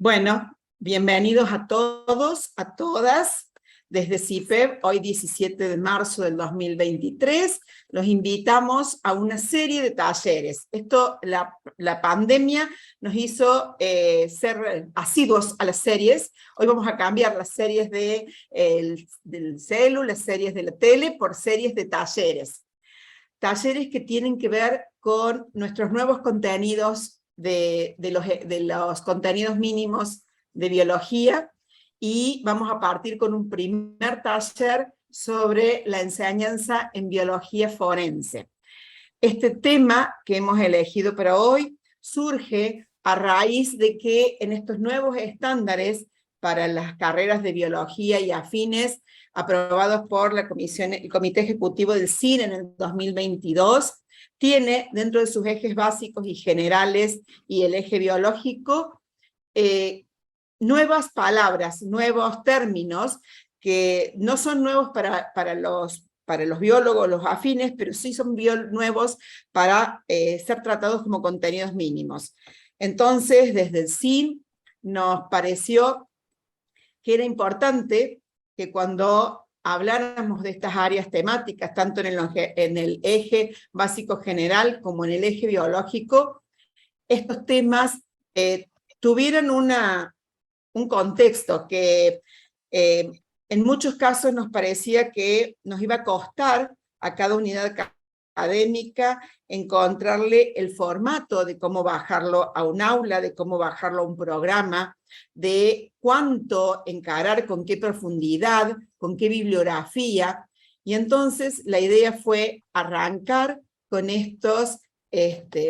Bueno, bienvenidos a todos, a todas, desde CIPEB, hoy 17 de marzo del 2023, los invitamos a una serie de talleres. La pandemia nos hizo ser asiduos a las series. Hoy vamos a cambiar las series del celu, las series de la tele, por series de talleres. Talleres que tienen que ver con nuestros nuevos contenidos de los contenidos mínimos de biología, y vamos a partir con un primer taller sobre la enseñanza en biología forense. Este tema que hemos elegido para hoy surge a raíz de que en estos nuevos estándares para las carreras de biología y afines, aprobados por el Comité Ejecutivo del CIN en el 2022, tiene dentro de sus ejes básicos y generales y el eje biológico nuevas palabras, nuevos términos que no son nuevos para los biólogos, los afines, pero sí son nuevos para ser tratados como contenidos mínimos. Entonces, desde el CIN nos pareció que era importante que cuando habláramos de estas áreas temáticas, tanto en el eje básico general como en el eje biológico, estos temas tuvieran un contexto que en muchos casos nos parecía que nos iba a costar a cada unidad académica encontrarle el formato de cómo bajarlo a un aula, de cómo bajarlo a un programa, de cuánto encarar, con qué profundidad, con qué bibliografía. Y entonces la idea fue arrancar con estos,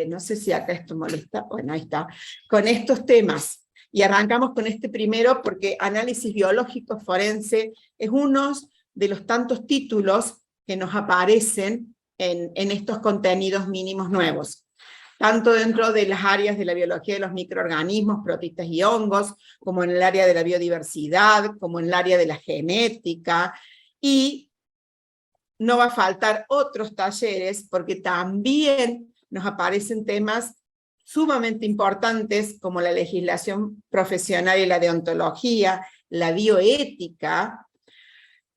no sé si acá esto molesta, bueno, ahí está, con estos temas. Y arrancamos con este primero porque análisis biológico forense es uno de los tantos títulos que nos aparecen en estos contenidos mínimos nuevos, tanto dentro de las áreas de la biología de los microorganismos, protistas y hongos, como en el área de la biodiversidad, como en el área de la genética, y no va a faltar otros talleres porque también nos aparecen temas sumamente importantes como la legislación profesional y la deontología, la bioética,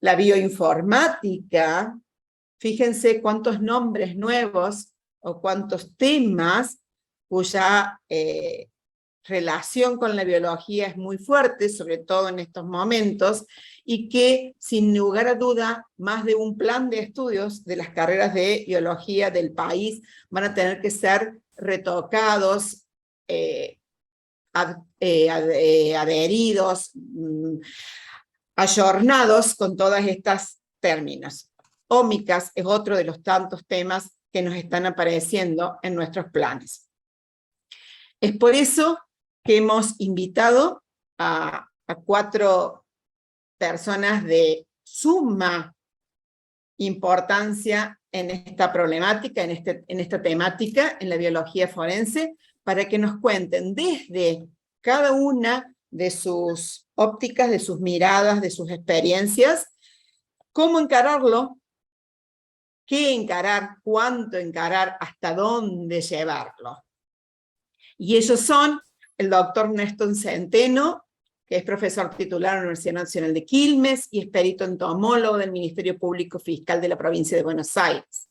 la bioinformática. Fíjense cuántos nombres nuevos o cuántos temas cuya relación con la biología es muy fuerte, sobre todo en estos momentos, y que, sin lugar a duda, más de un plan de estudios de las carreras de biología del país van a tener que ser retocados, adheridos, ayornados con todas estas términos. Ómicas es otro de los tantos temas que nos están apareciendo en nuestros planes. Es por eso que hemos invitado a 4 personas de suma importancia en esta problemática, en esta temática, en la biología forense, para que nos cuenten desde cada una de sus ópticas, de sus miradas, de sus experiencias, cómo encararlo, qué encarar, cuánto encarar, hasta dónde llevarlo. Y ellos son el doctor Néstor Centeno, que es profesor titular de la Universidad Nacional de Quilmes y es perito entomólogo del Ministerio Público Fiscal de la provincia de Buenos Aires.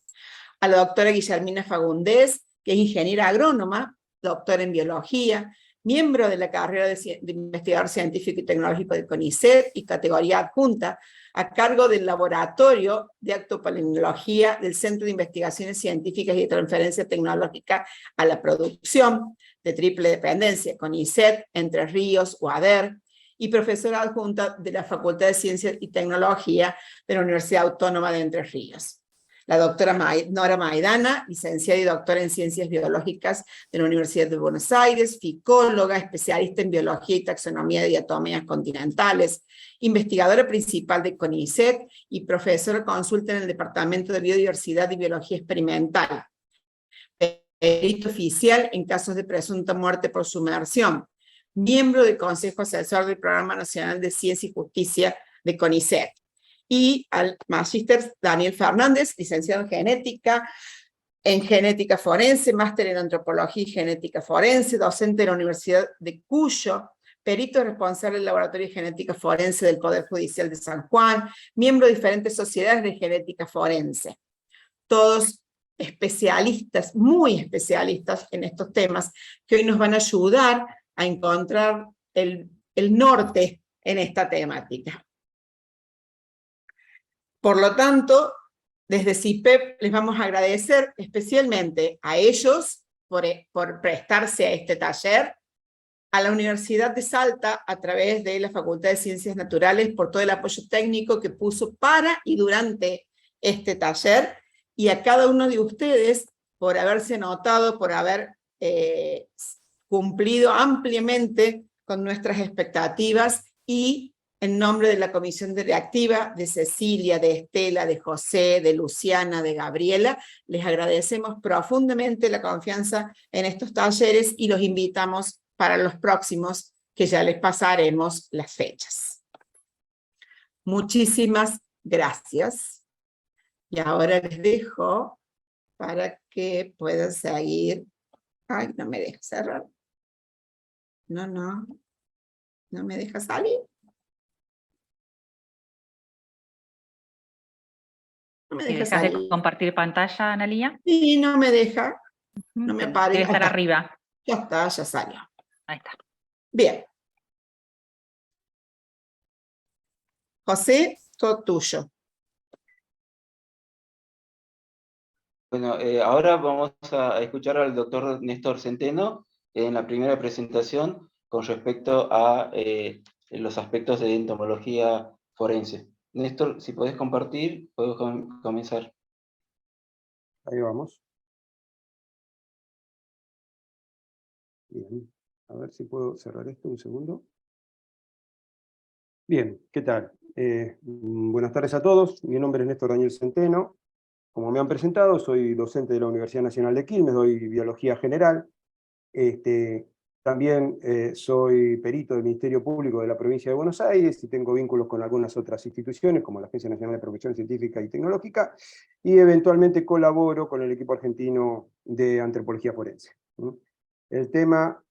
A la doctora Guillermina Fagundés, que es ingeniera agrónoma, doctora en biología, miembro de la carrera de investigador científico y tecnológico de CONICET y categoría adjunta, a cargo del Laboratorio de Actuopalenología del Centro de Investigaciones Científicas y de Transferencia Tecnológica a la Producción, de triple dependencia, CONICET, Entre Ríos, UADER, y profesora adjunta de la Facultad de Ciencias y Tecnología de la Universidad Autónoma de Entre Ríos. La doctora Nora Maidana, licenciada y doctora en Ciencias Biológicas de la Universidad de Buenos Aires, ficóloga, especialista en Biología y Taxonomía de Diatomeas continentales, investigadora principal de CONICET y profesora consulta en el Departamento de Biodiversidad y Biología Experimental. Perito oficial en casos de presunta muerte por sumersión. Miembro del Consejo Asesor del Programa Nacional de Ciencia y Justicia de CONICET. Y al magíster Daniel Fernández, licenciado en genética forense, máster en antropología y genética forense, docente de la Universidad de Cuyo, perito responsable del Laboratorio de Genética Forense del Poder Judicial de San Juan, miembro de diferentes sociedades de genética forense. Todos especialistas, muy especialistas en estos temas, que hoy nos van a ayudar a encontrar el norte en esta temática. Por lo tanto, desde CIPEP les vamos a agradecer especialmente a ellos por prestarse a este taller, a la Universidad de Salta a través de la Facultad de Ciencias Naturales por todo el apoyo técnico que puso para y durante este taller, y a cada uno de ustedes por haberse anotado, por haber cumplido ampliamente con nuestras expectativas, y en nombre de la Comisión Directiva, de Cecilia, de Estela, de José, de Luciana, de Gabriela, les agradecemos profundamente la confianza en estos talleres y los invitamos para los próximos, que ya les pasaremos las fechas. Muchísimas gracias. Y ahora les dejo para que puedan seguir. Ay, no me deja cerrar. No me deja salir. No me deja ¿Dejas salir. de compartir pantalla, Analía? Sí, no me deja. No me aparece. Debe estar arriba. Ya está, ya salió. Ahí está. Bien. José, todo tuyo. Bueno, ahora vamos a escuchar al doctor Néstor Centeno en la primera presentación con respecto a los aspectos de entomología forense. Néstor, si podés compartir, puedo comenzar. Ahí vamos. Bien, a ver si puedo cerrar esto un segundo. Bien, ¿qué tal? Buenas tardes a todos, mi nombre es Néstor Daniel Centeno. Como me han presentado, soy docente de la Universidad Nacional de Quilmes, doy biología general. También soy perito del Ministerio Público de la Provincia de Buenos Aires y tengo vínculos con algunas otras instituciones, como la Agencia Nacional de Profesión Científica y Tecnológica, y eventualmente colaboro con el equipo argentino de antropología forense. El tema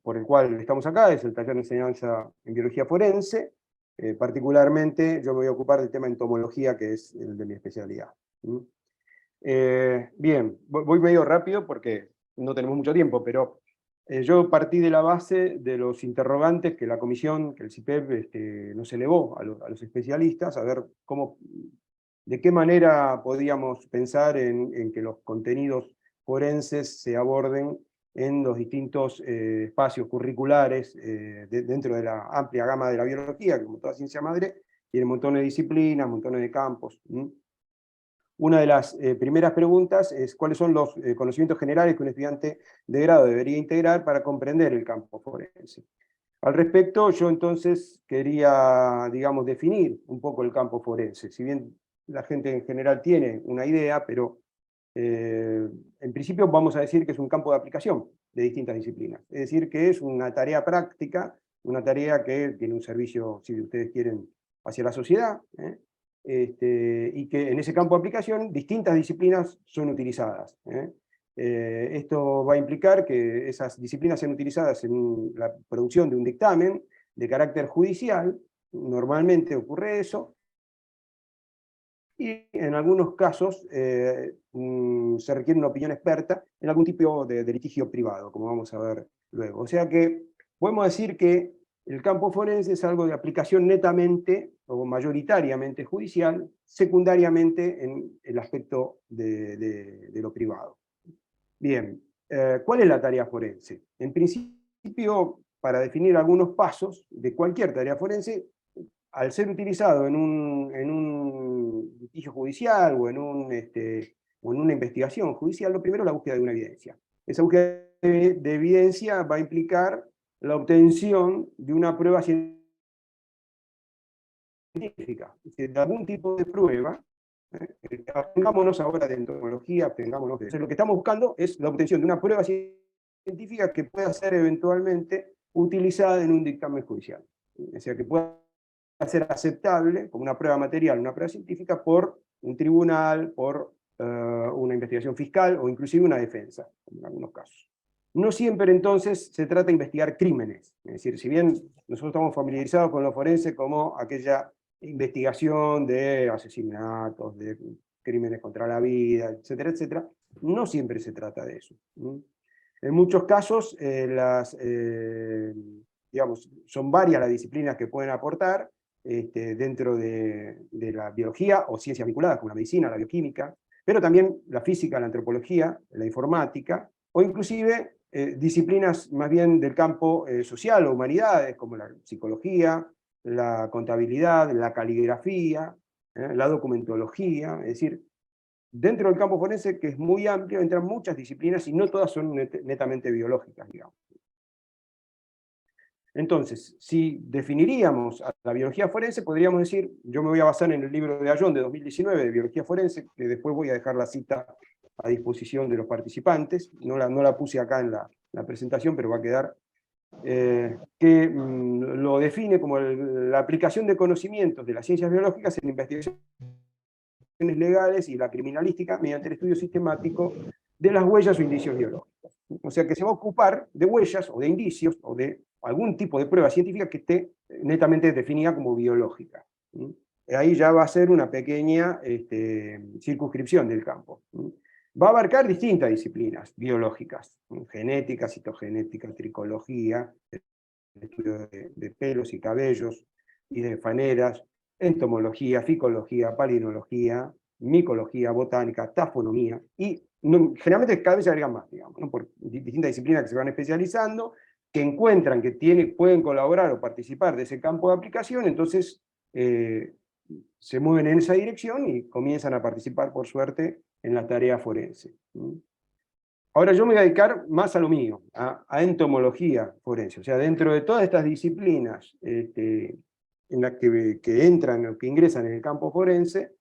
por el cual estamos acá es el taller de enseñanza en biología forense. Particularmente yo me voy a ocupar del tema entomología, que es el de mi especialidad. Bien, voy medio rápido porque no tenemos mucho tiempo, pero yo partí de la base de los interrogantes que la comisión, que el CIPEP nos elevó a los especialistas, a ver de qué manera podíamos pensar en que los contenidos forenses se aborden en los distintos espacios curriculares dentro de la amplia gama de la biología, que como toda ciencia madre, tiene montones de disciplinas, montones de campos. Una de las primeras preguntas es cuáles son los conocimientos generales que un estudiante de grado debería integrar para comprender el campo forense. Al respecto, yo entonces quería, digamos, definir un poco el campo forense. Si bien la gente en general tiene una idea, pero en principio vamos a decir que es un campo de aplicación de distintas disciplinas. Es decir, que es una tarea práctica, una tarea que tiene un servicio, si ustedes quieren, hacia la sociedad, y que en ese campo de aplicación distintas disciplinas son utilizadas. Esto va a implicar que esas disciplinas sean utilizadas en la producción de un dictamen de carácter judicial, normalmente ocurre eso, y en algunos casos se requiere una opinión experta en algún tipo de litigio privado, como vamos a ver luego. O sea que podemos decir que el campo forense es algo de aplicación netamente o mayoritariamente judicial, secundariamente en el aspecto de lo privado. Bien, ¿cuál es la tarea forense? En principio, para definir algunos pasos de cualquier tarea forense, al ser utilizado en un litigio judicial o en una investigación judicial, lo primero es la búsqueda de una evidencia. Esa búsqueda de evidencia va a implicar la obtención de una prueba científica, de algún tipo de prueba. Abstengámonos ahora de entomología, abstengámonos de eso. Lo que estamos buscando es la obtención de una prueba científica que pueda ser eventualmente utilizada en un dictamen judicial. O sea, que pueda ser aceptable como una prueba material, una prueba científica, por un tribunal, por una investigación fiscal o inclusive una defensa, en algunos casos. No siempre entonces se trata de investigar crímenes. Es decir, si bien nosotros estamos familiarizados con lo forense como aquella investigación de asesinatos, de crímenes contra la vida, etcétera, etcétera, no siempre se trata de eso. En muchos casos, digamos, son varias las disciplinas que pueden aportar dentro de la biología o ciencias vinculadas, como la medicina, la bioquímica, pero también la física, la antropología, la informática, o inclusive disciplinas más bien del campo social o humanidades, como la psicología, la contabilidad, la caligrafía, la documentología, es decir, dentro del campo forense, que es muy amplio, entran muchas disciplinas y no todas son netamente biológicas, digamos. Entonces, si definiríamos a la biología forense, podríamos decir, yo me voy a basar en el libro de Ayón de 2019 de biología forense, que después voy a dejar la cita a disposición de los participantes, no la puse acá en la presentación, pero va a quedar, que lo define como la aplicación de conocimientos de las ciencias biológicas en investigaciones legales y la criminalística mediante el estudio sistemático de las huellas o indicios biológicos. O sea que se va a ocupar de huellas o de indicios o de algún tipo de prueba científica que esté netamente definida como biológica. Ahí ya va a ser una pequeña circunscripción del campo. Va a abarcar distintas disciplinas biológicas, genética, citogenética, tricología, el estudio de pelos y cabellos y de faneras, entomología, ficología, palinología, micología, botánica, tafonomía, y generalmente cada vez se agregan más, digamos, ¿no? Por distintas disciplinas que se van especializando, que encuentran que pueden colaborar o participar de ese campo de aplicación, entonces se mueven en esa dirección y comienzan a participar, por suerte, en la tarea forense. Ahora yo me voy a dedicar más a lo mío, a entomología forense, o sea, dentro de todas estas disciplinas en las que entran o que ingresan en el campo forense,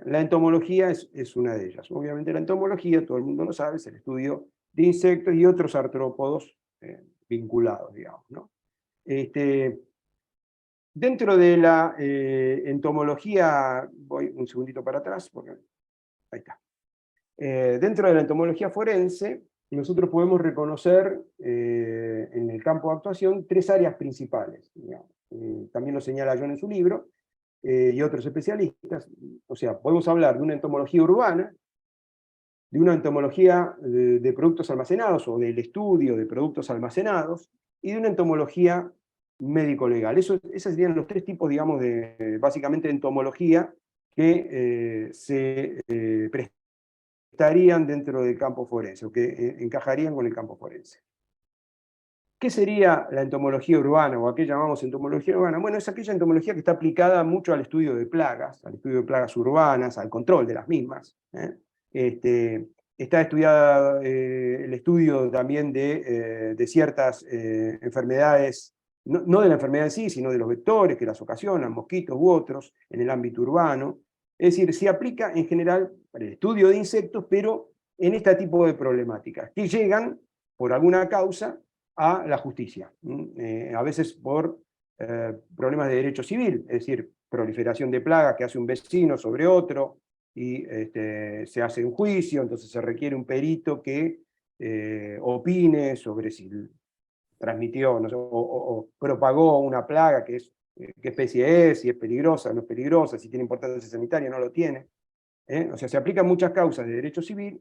la entomología es una de ellas. Obviamente la entomología, todo el mundo lo sabe, es el estudio de insectos y otros artrópodos vinculados, digamos, ¿no? Dentro de la entomología, voy un segundito para atrás, porque ahí está. Dentro de la entomología forense, nosotros podemos reconocer en el campo de actuación 3 áreas principales. También lo señala John en su libro, y otros especialistas. O sea, podemos hablar de una entomología urbana, de una entomología de productos almacenados, o del estudio de productos almacenados, y de una entomología médico-legal. Esos serían los 3 tipos, digamos, básicamente de entomología que se estarían dentro del campo forense, o que encajarían con el campo forense. ¿Qué sería la entomología urbana, o a qué llamamos entomología urbana? Bueno, es aquella entomología que está aplicada mucho al estudio de plagas, al estudio de plagas urbanas, al control de las mismas. Está estudiada el estudio también de ciertas enfermedades, no de la enfermedad en sí, sino de los vectores que las ocasionan, mosquitos u otros, en el ámbito urbano. Es decir, se aplica en general para el estudio de insectos, pero en este tipo de problemáticas, que llegan, por alguna causa, a la justicia. A veces por problemas de derecho civil, es decir, proliferación de plagas que hace un vecino sobre otro, y se hace un juicio, entonces se requiere un perito que opine sobre si transmitió, no sé, o propagó una plaga, qué especie es, si es peligrosa, no es peligrosa, si tiene importancia sanitaria, no lo tiene. O sea, se aplican muchas causas de derecho civil,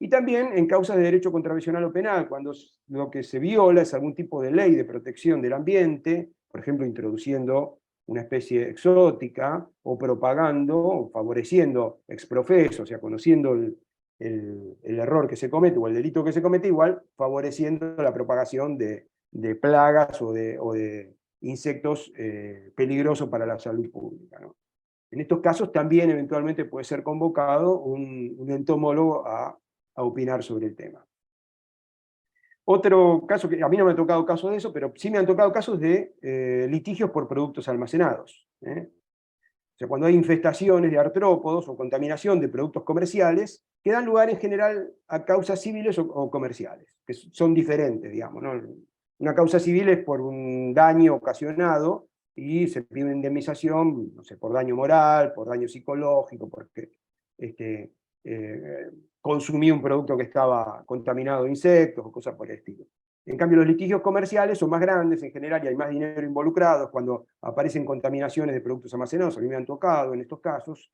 y también en causas de derecho contravencional o penal, cuando lo que se viola es algún tipo de ley de protección del ambiente, por ejemplo, introduciendo una especie exótica, o propagando, o favoreciendo ex professo, o sea, conociendo el error que se comete, o el delito que se comete, igual favoreciendo la propagación de plagas o de insectos peligrosos para la salud pública, ¿no? En estos casos también eventualmente puede ser convocado un entomólogo a opinar sobre el tema. Otro caso, que a mí no me ha tocado casos de eso, pero sí me han tocado casos de litigios por productos almacenados. O sea, cuando hay infestaciones de artrópodos o contaminación de productos comerciales, que dan lugar en general a causas civiles o comerciales, que son diferentes, digamos, ¿no? Una causa civil es por un daño ocasionado, y se pide una indemnización, no sé, por daño moral, por daño psicológico, porque consumí un producto que estaba contaminado de insectos o cosas por el estilo. En cambio, los litigios comerciales son más grandes en general y hay más dinero involucrado cuando aparecen contaminaciones de productos almacenados. A mí me han tocado en estos casos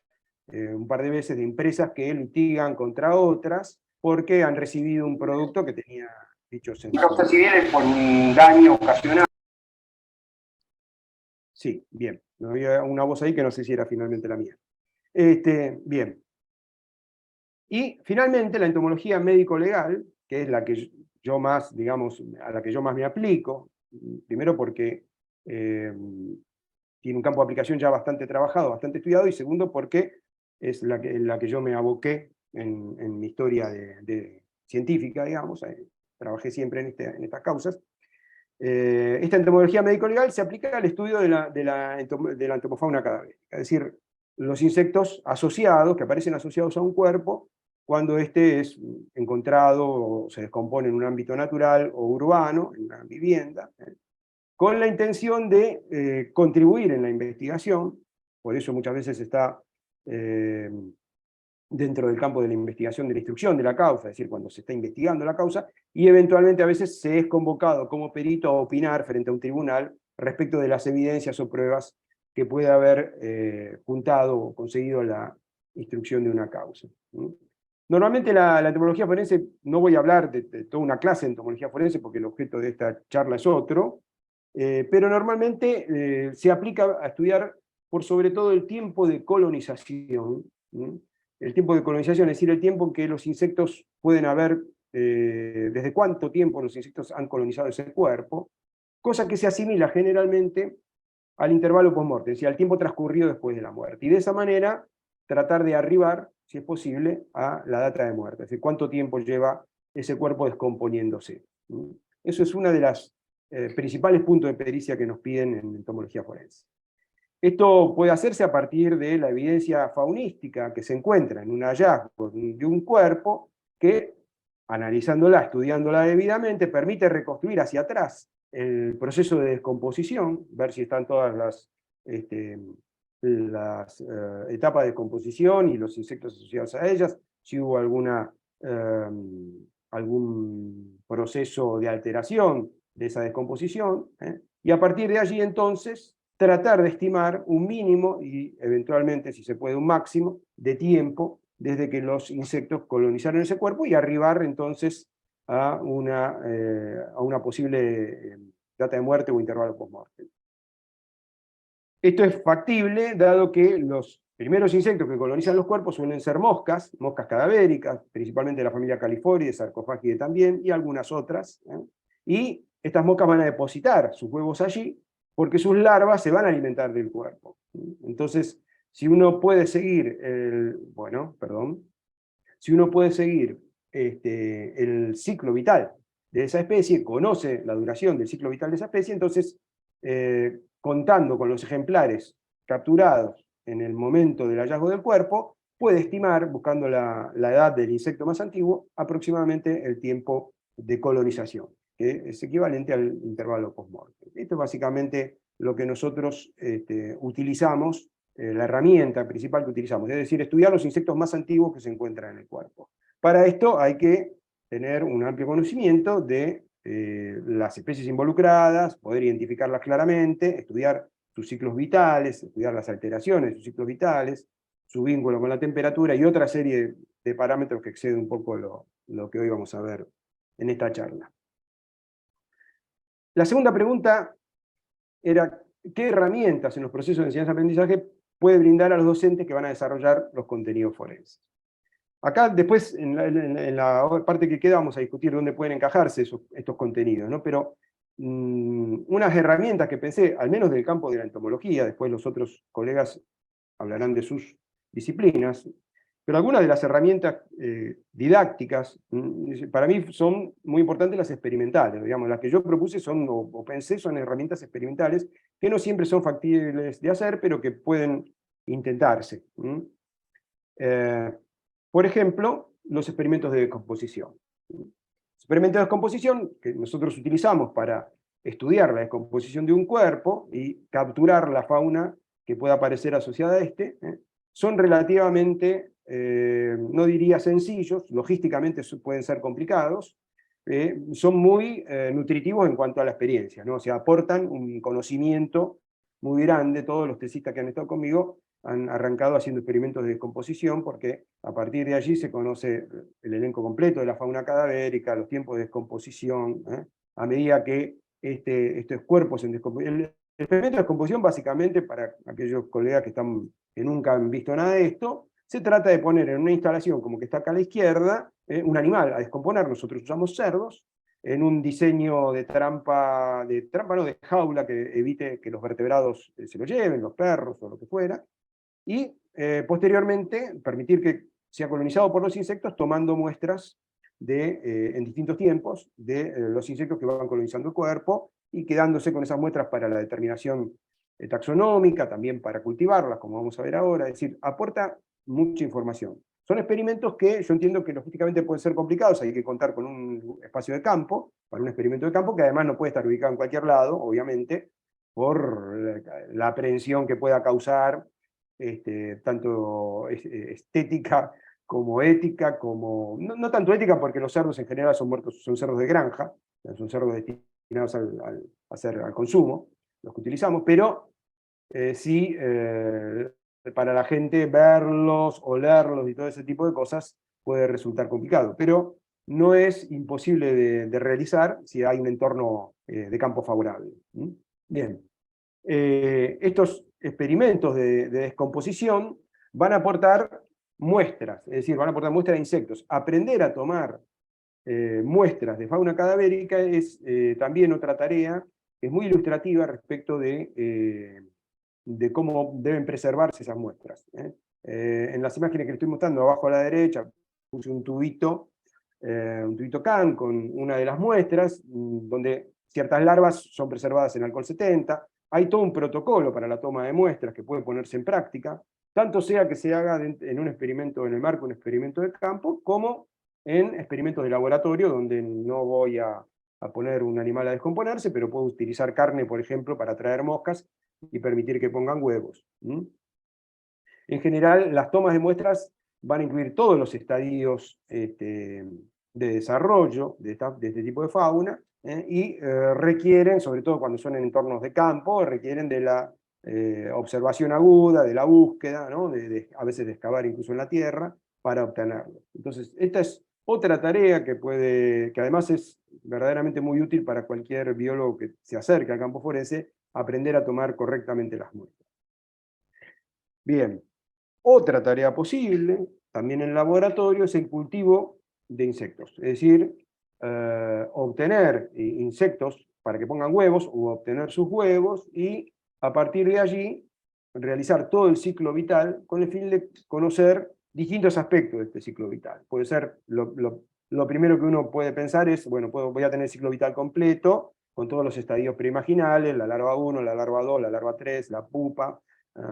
un par de veces de empresas que litigan contra otras porque han recibido un producto que tenía dichos causa civiles por un daño ocasionado. Sí, bien. Me había una voz ahí que no sé si era finalmente la mía. Bien. Y finalmente la entomología médico-legal, que es la que yo más, digamos, a la que yo más me aplico, primero porque tiene un campo de aplicación ya bastante trabajado, bastante estudiado, y segundo porque es la que yo me aboqué en mi historia científica, digamos, trabajé siempre en estas causas. Esta entomología médico-legal se aplica al estudio de la entomofauna cadavérica, es decir, los insectos asociados, que aparecen asociados a un cuerpo, cuando éste es encontrado o se descompone en un ámbito natural o urbano, en una vivienda, con la intención de contribuir en la investigación. Por eso muchas veces está dentro del campo de la investigación de la instrucción de la causa, es decir, cuando se está investigando la causa, y eventualmente a veces se es convocado como perito a opinar frente a un tribunal respecto de las evidencias o pruebas que puede haber juntado o conseguido la instrucción de una causa. Normalmente la entomología forense, no voy a hablar de toda una clase de entomología forense porque el objeto de esta charla es otro, pero normalmente se aplica a estudiar por sobre todo el tiempo de colonización. El tiempo de colonización, es decir, el tiempo en que los insectos pueden haber, desde cuánto tiempo los insectos han colonizado ese cuerpo, cosa que se asimila generalmente al intervalo post-mortem, es decir, al tiempo transcurrido después de la muerte. Y de esa manera tratar de arribar, si es posible, a la data de muerte, es decir, cuánto tiempo lleva ese cuerpo descomponiéndose. Eso es uno de los principales puntos de pericia que nos piden en entomología forense. Esto puede hacerse a partir de la evidencia faunística que se encuentra en un hallazgo de un cuerpo que, analizándola, estudiándola debidamente, permite reconstruir hacia atrás el proceso de descomposición, ver si están todas las etapas de descomposición y los insectos asociados a ellas, si hubo algún proceso de alteración de esa descomposición, y a partir de allí entonces tratar de estimar un mínimo y eventualmente, si se puede, un máximo de tiempo desde que los insectos colonizaron ese cuerpo y arribar entonces a una posible data de muerte o intervalo post-mortem. Esto es factible dado que los primeros insectos que colonizan los cuerpos suelen ser moscas cadavéricas, principalmente de la familia Califoridae, Sarcophagidae también, y algunas otras, y estas moscas van a depositar sus huevos allí, porque sus larvas se van a alimentar del cuerpo. Entonces, si uno puede seguir el ciclo vital de esa especie, conoce la duración del ciclo vital de esa especie, entonces, contando con los ejemplares capturados en el momento del hallazgo del cuerpo, puede estimar, buscando la edad del insecto más antiguo, aproximadamente el tiempo de colonización, que es equivalente al intervalo post-mortem. Esto es básicamente lo que nosotros utilizamos, la herramienta principal que utilizamos, es decir, estudiar los insectos más antiguos que se encuentran en el cuerpo. Para esto hay que tener un amplio conocimiento de las especies involucradas, poder identificarlas claramente, estudiar sus ciclos vitales, estudiar las alteraciones de sus ciclos vitales, su vínculo con la temperatura y otra serie de parámetros que exceden un poco lo que hoy vamos a ver en esta charla. La segunda pregunta era, ¿qué herramientas en los procesos de enseñanza-aprendizaje puede brindar a los docentes que van a desarrollar los contenidos forenses? Acá después, en la parte que queda, vamos a discutir dónde pueden encajarse estos contenidos, ¿no? Pero unas herramientas que pensé, al menos del campo de la entomología, después los otros colegas hablarán de sus disciplinas, pero algunas de las herramientas didácticas, para mí son muy importantes las experimentales, digamos, las que yo propuse o pensé son herramientas experimentales, que no siempre son factibles de hacer, pero que pueden intentarse. Por ejemplo, los experimentos de descomposición. Experimentos de descomposición que nosotros utilizamos para estudiar la descomposición de un cuerpo y capturar la fauna que pueda aparecer asociada a este, son relativamente no diría sencillos, logísticamente pueden ser complicados, son muy nutritivos en cuanto a la experiencia, ¿no? O sea, aportan un conocimiento muy grande. Todos los tesistas que han estado conmigo han arrancado haciendo experimentos de descomposición, porque a partir de allí se conoce el elenco completo de la fauna cadavérica, los tiempos de descomposición, a medida que estos cuerpos en descomposición. El experimento de descomposición, básicamente, para aquellos colegas que nunca han visto nada de esto, se trata de poner en una instalación, como que está acá a la izquierda, un animal a descomponer. Nosotros usamos cerdos, en un diseño de trampa no, de jaula, que evite que los vertebrados se lo lleven, los perros o lo que fuera, y posteriormente permitir que sea colonizado por los insectos, tomando muestras en distintos tiempos de los insectos que van colonizando el cuerpo, y quedándose con esas muestras para la determinación taxonómica, también para cultivarlas, como vamos a ver ahora. Es decir, aporta mucha información. Son experimentos que yo entiendo que logísticamente pueden ser complicados, hay que contar con un espacio de campo, para un experimento de campo, que además no puede estar ubicado en cualquier lado, obviamente, por la aprehensión que pueda causar, tanto estética como ética, no tanto ética, porque los cerdos en general son cerdos de granja, son cerdos destinados al consumo, los que utilizamos, pero sí, para la gente verlos, olerlos y todo ese tipo de cosas puede resultar complicado, pero no es imposible de realizar si hay un entorno de campo favorable. Bien, estos experimentos de descomposición van a aportar muestras, es decir, van a aportar muestras de insectos. Aprender a tomar muestras de fauna cadavérica es también otra tarea que es muy ilustrativa respecto de cómo deben preservarse esas muestras. En las imágenes que estoy mostrando abajo a la derecha puse un tubito can con una de las muestras, donde ciertas larvas son preservadas en alcohol 70. Hay todo un protocolo para la toma de muestras que puede ponerse en práctica, tanto sea que se haga en un experimento, en el marco de un experimento de campo, como en experimentos de laboratorio, donde no voy a poner un animal a descomponerse, pero puedo utilizar carne, por ejemplo, para atraer moscas y permitir que pongan huevos. En general, las tomas de muestras van a incluir todos los estadios de desarrollo de este tipo de fauna, y requieren, sobre todo cuando son en entornos de campo, requieren de la observación aguda, de la búsqueda, ¿no? A veces de excavar incluso en la tierra, para obtenerlo. Entonces, esta es otra tarea que además es verdaderamente muy útil para cualquier biólogo que se acerque al campo forense, aprender a tomar correctamente las muestras. Bien, otra tarea posible, también en laboratorio, es el cultivo de insectos. Es decir, obtener insectos para que pongan huevos, o obtener sus huevos, y a partir de allí realizar todo el ciclo vital con el fin de conocer distintos aspectos de este ciclo vital. Puede ser, lo primero que uno puede pensar es, bueno, voy a tener el ciclo vital completo, con todos los estadios preimaginales, la larva 1, la larva 2, la larva 3, la pupa,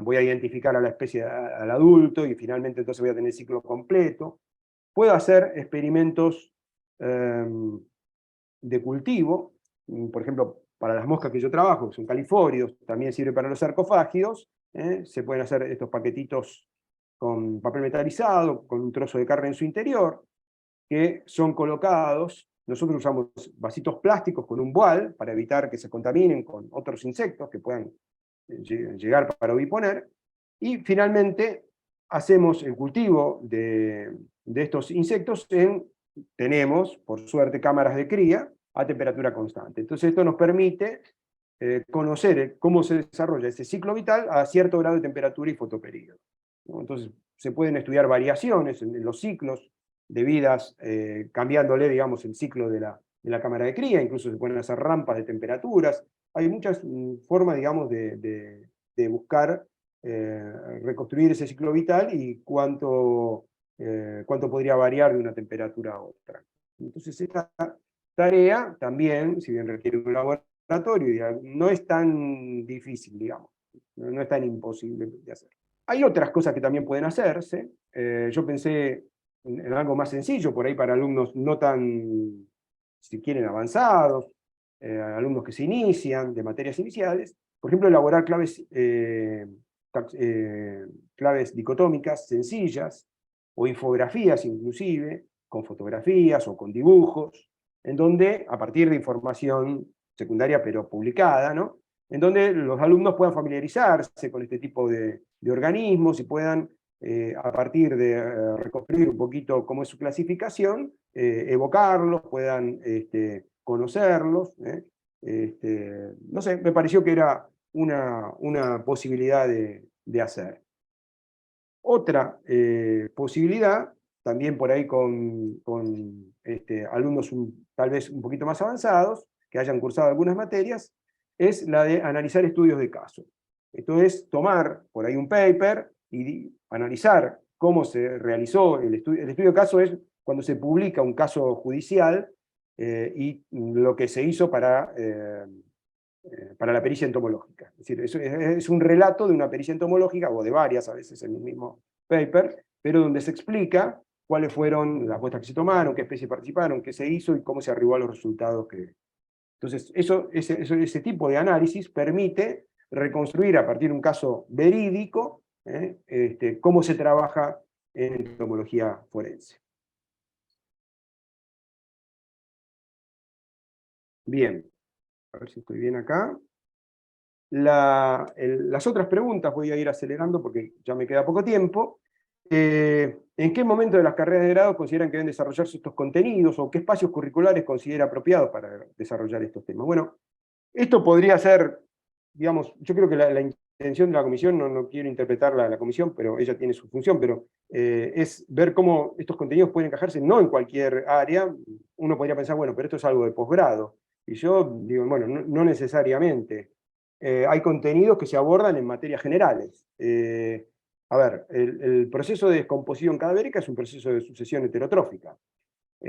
voy a identificar a la especie al adulto, y finalmente entonces voy a tener el ciclo completo. Puedo hacer experimentos de cultivo, por ejemplo, para las moscas que yo trabajo, que son califorios, también sirve para los sarcofágidos, se pueden hacer estos paquetitos con papel metalizado, con un trozo de carne en su interior, que son colocados. Nosotros usamos vasitos plásticos con un voile para evitar que se contaminen con otros insectos que puedan llegar para oviponer, y finalmente hacemos el cultivo de estos insectos tenemos, por suerte, cámaras de cría a temperatura constante. Entonces esto nos permite conocer cómo se desarrolla ese ciclo vital a cierto grado de temperatura y fotoperíodo, ¿no? Entonces se pueden estudiar variaciones en los ciclos debidas, cambiándole, digamos, el ciclo de la cámara de cría. Incluso se pueden hacer rampas de temperaturas. Hay muchas formas, digamos, de buscar reconstruir ese ciclo vital y cuánto podría variar de una temperatura a otra. Entonces esta tarea también, si bien requiere un laboratorio, no es tan difícil, digamos, no es tan imposible de hacer. Hay otras cosas que también pueden hacerse. Yo pensé en algo más sencillo, por ahí para alumnos no tan, si quieren, avanzados, alumnos que se inician, de materias iniciales. Por ejemplo, elaborar claves dicotómicas sencillas, o infografías inclusive, con fotografías o con dibujos, en donde, a partir de información secundaria pero publicada, ¿no? En donde los alumnos puedan familiarizarse con este tipo de organismos y puedan, a partir de reconstruir un poquito cómo es su clasificación, evocarlos, puedan conocerlos. No sé, me pareció que era una posibilidad de hacer. Otra posibilidad, también por ahí con alumnos tal vez un poquito más avanzados, que hayan cursado algunas materias, es la de analizar estudios de caso. Esto es tomar por ahí un paper y analizar cómo se realizó el estudio. El estudio de caso es cuando se publica un caso judicial y lo que se hizo para la pericia entomológica. Es decir, es un relato de una pericia entomológica, o de varias a veces en un mismo paper, pero donde se explica cuáles fueron las muestras que se tomaron, qué especies participaron, qué se hizo y cómo se arribó a los resultados que... Entonces, ese tipo de análisis permite reconstruir a partir de un caso verídico cómo se trabaja en entomología forense. Bien, a ver si estoy bien acá. Las otras preguntas voy a ir acelerando porque ya me queda poco tiempo. ¿En qué momento de las carreras de grado consideran que deben desarrollarse estos contenidos o qué espacios curriculares considera apropiados para desarrollar estos temas? Bueno, esto podría ser, digamos, yo creo que la intención de la comisión, no quiero interpretarla a la comisión, pero ella tiene su función, pero es ver cómo estos contenidos pueden encajarse no en cualquier área. Uno podría pensar, bueno, pero esto es algo de posgrado. Y yo digo, bueno, no necesariamente. Hay contenidos que se abordan en materias generales. A ver, el proceso de descomposición cadavérica es un proceso de sucesión heterotrófica,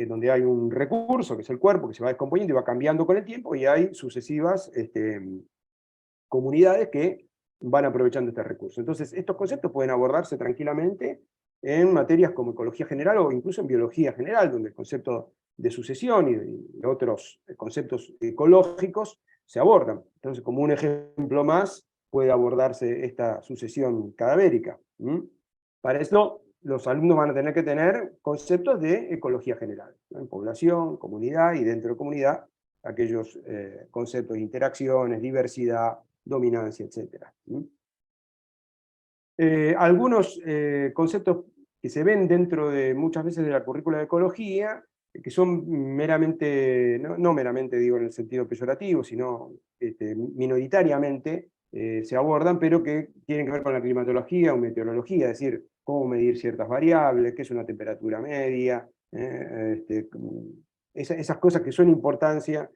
donde hay un recurso, que es el cuerpo, que se va descomponiendo y va cambiando con el tiempo, y hay sucesivas comunidades que van aprovechando este recurso. Entonces, estos conceptos pueden abordarse tranquilamente en materias como ecología general o incluso en biología general, donde el concepto de sucesión y otros conceptos ecológicos se abordan. Entonces, como un ejemplo más, puede abordarse esta sucesión cadavérica. Para eso, los alumnos van a tener que tener conceptos de ecología general, ¿no? En población, comunidad y dentro de comunidad, aquellos conceptos de interacciones, diversidad, dominancia, etc. Algunos conceptos que se ven dentro de muchas veces de la currícula de ecología, que son meramente, no meramente digo en el sentido peyorativo, sino minoritariamente se abordan, pero que tienen que ver con la climatología o meteorología, es decir, cómo medir ciertas variables, qué es una temperatura media, esas cosas que son de importancia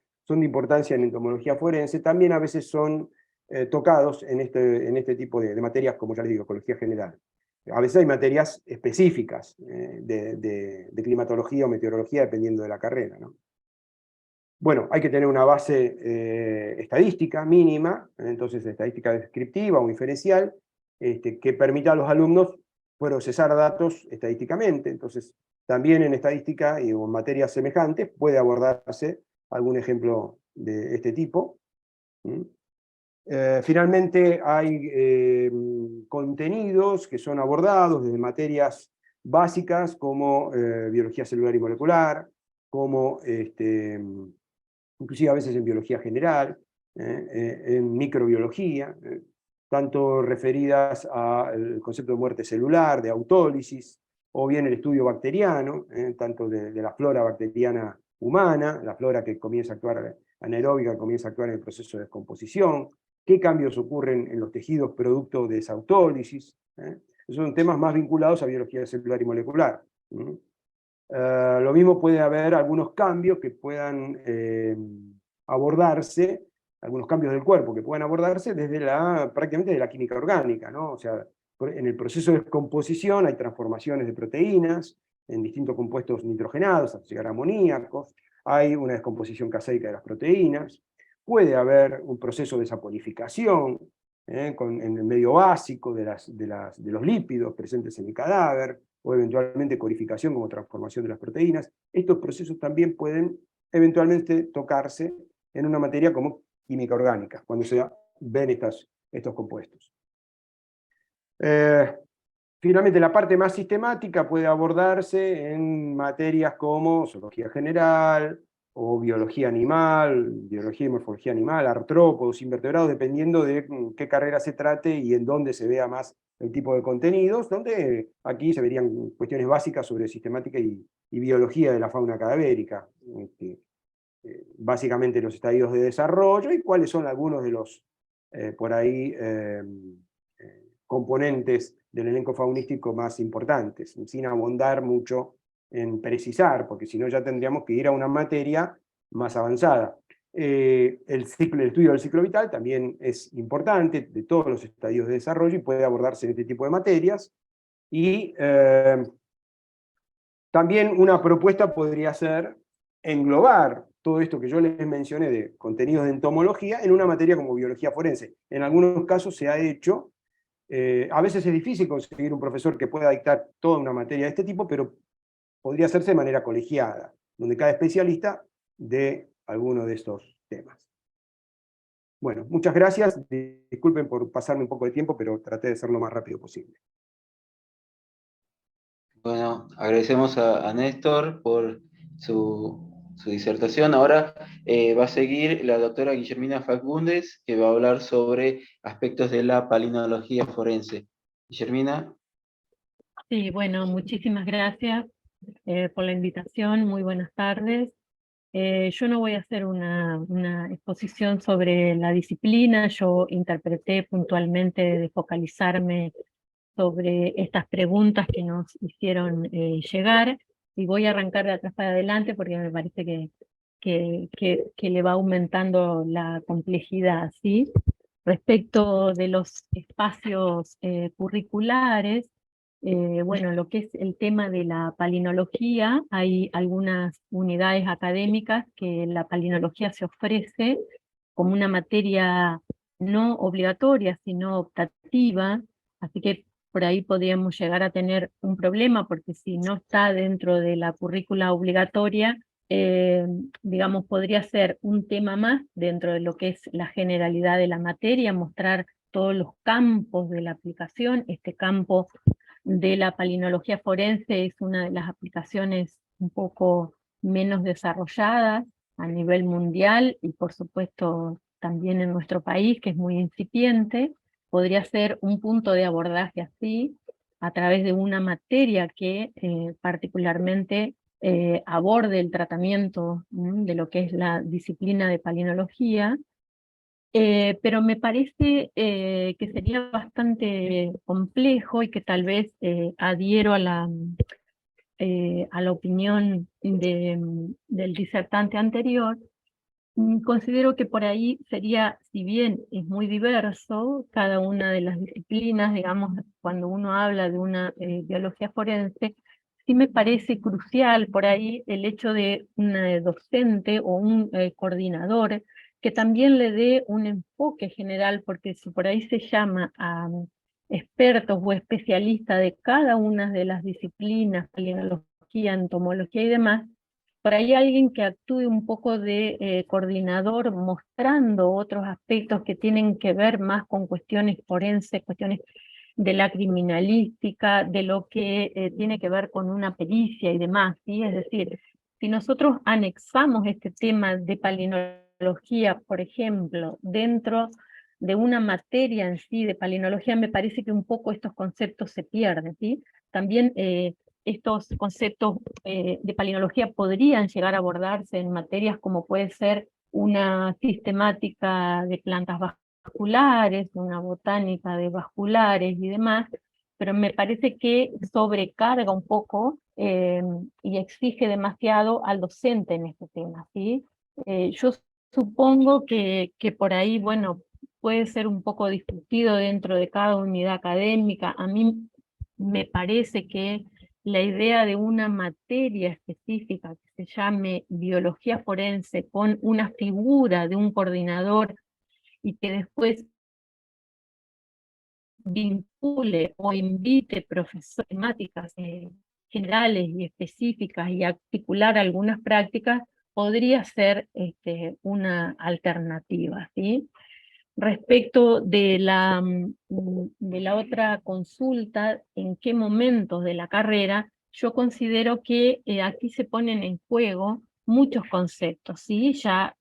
en entomología forense, también a veces son tocados en este tipo de materias, como ya les digo, ecología general. A veces hay materias específicas de climatología o meteorología, dependiendo de la carrera, ¿no? Bueno, hay que tener una base estadística mínima, entonces estadística descriptiva o inferencial, que permita a los alumnos procesar datos estadísticamente. Entonces, también en estadística y en materias semejantes puede abordarse algún ejemplo de este tipo. Finalmente hay contenidos que son abordados desde materias básicas como biología celular y molecular, como inclusive a veces en biología general, en microbiología, tanto referidas al concepto de muerte celular, de autólisis, o bien el estudio bacteriano, tanto de la flora bacteriana humana, la flora que comienza a actuar anaeróbica, que comienza a actuar en el proceso de descomposición, qué cambios ocurren en los tejidos producto de esa autólisis. Esos son temas más vinculados a biología celular y molecular. Lo mismo puede haber algunos cambios que puedan abordarse, algunos cambios del cuerpo que puedan abordarse desde prácticamente de la química orgánica, ¿no? O sea, en el proceso de descomposición hay transformaciones de proteínas en distintos compuestos nitrogenados, hasta llegar a amoníacos, hay una descomposición caseica de las proteínas, puede haber un proceso de saponificación en el medio básico de los lípidos presentes en el cadáver, o eventualmente codificación como transformación de las proteínas. Estos procesos también pueden eventualmente tocarse en una materia como química orgánica, cuando se ven estos compuestos. Finalmente, la parte más sistemática puede abordarse en materias como zoología general, o biología animal, biología y morfología animal, artrópodos, invertebrados, dependiendo de qué carrera se trate y en dónde se vea más el tipo de contenidos, donde aquí se verían cuestiones básicas sobre sistemática y biología de la fauna cadavérica, básicamente los estadios de desarrollo y cuáles son algunos de los, por ahí, componentes del elenco faunístico más importantes, sin abundar mucho en precisar, porque si no ya tendríamos que ir a una materia más avanzada. El estudio del ciclo vital también es importante, de todos los estadios de desarrollo, y puede abordarse en este tipo de materias. Y también una propuesta podría ser englobar todo esto que yo les mencioné de contenidos de entomología en una materia como biología forense. En algunos casos se ha hecho. A veces es difícil conseguir un profesor que pueda dictar toda una materia de este tipo, pero podría hacerse de manera colegiada, donde cada especialista dé alguno de estos temas. Bueno, muchas gracias. Disculpen por pasarme un poco de tiempo, pero traté de ser lo más rápido posible. Bueno, agradecemos a Néstor por su disertación. Ahora va a seguir la doctora Guillermina Fagundes, que va a hablar sobre aspectos de la palinología forense. Guillermina. Sí, bueno, muchísimas gracias por la invitación. Muy buenas tardes. Yo no voy a hacer una exposición sobre la disciplina. Yo interpreté puntualmente de focalizarme sobre estas preguntas que nos hicieron llegar, y voy a arrancar de atrás para adelante porque me parece que le va aumentando la complejidad, ¿sí? Respecto de los espacios curriculares, bueno, lo que es el tema de la palinología, hay algunas unidades académicas que la palinología se ofrece como una materia no obligatoria, sino optativa, así que por ahí podríamos llegar a tener un problema, porque si no está dentro de la currícula obligatoria, digamos, podría ser un tema más dentro de lo que es la generalidad de la materia, mostrar todos los campos de la aplicación. Este campo de la palinología forense es una de las aplicaciones un poco menos desarrolladas a nivel mundial y por supuesto también en nuestro país, que es muy incipiente. Podría ser un punto de abordaje así, a través de una materia que particularmente aborde el tratamiento de lo que es la disciplina de palinología, pero me parece que sería bastante complejo y que tal vez adhiero a la opinión del disertante anterior. Considero que por ahí sería, si bien es muy diverso cada una de las disciplinas, digamos, cuando uno habla de una biología forense, sí me parece crucial por ahí el hecho de un docente o un coordinador que también le dé un enfoque general, porque si por ahí se llama a expertos o especialistas de cada una de las disciplinas, palinología, entomología y demás, por ahí alguien que actúe un poco de coordinador, mostrando otros aspectos que tienen que ver más con cuestiones forenses, cuestiones de la criminalística, de lo que tiene que ver con una pericia y demás, ¿sí? Es decir, si nosotros anexamos este tema de palinología, por ejemplo, dentro de una materia en sí de palinología, me parece que un poco estos conceptos se pierden, ¿sí? También estos conceptos de palinología podrían llegar a abordarse en materias como puede ser una sistemática de plantas vasculares, una botánica de vasculares y demás, pero me parece que sobrecarga un poco y exige demasiado al docente en este tema, ¿sí? Yo supongo que por ahí, bueno, puede ser un poco discutido dentro de cada unidad académica. A mí me parece que la idea de una materia específica que se llame biología forense con una figura de un coordinador y que después vincule o invite profesores temáticas generales y específicas y articular algunas prácticas, podría ser una alternativa, ¿sí? Respecto de la otra consulta, en qué momentos de la carrera, yo considero que aquí se ponen en juego muchos conceptos, ¿sí? Ya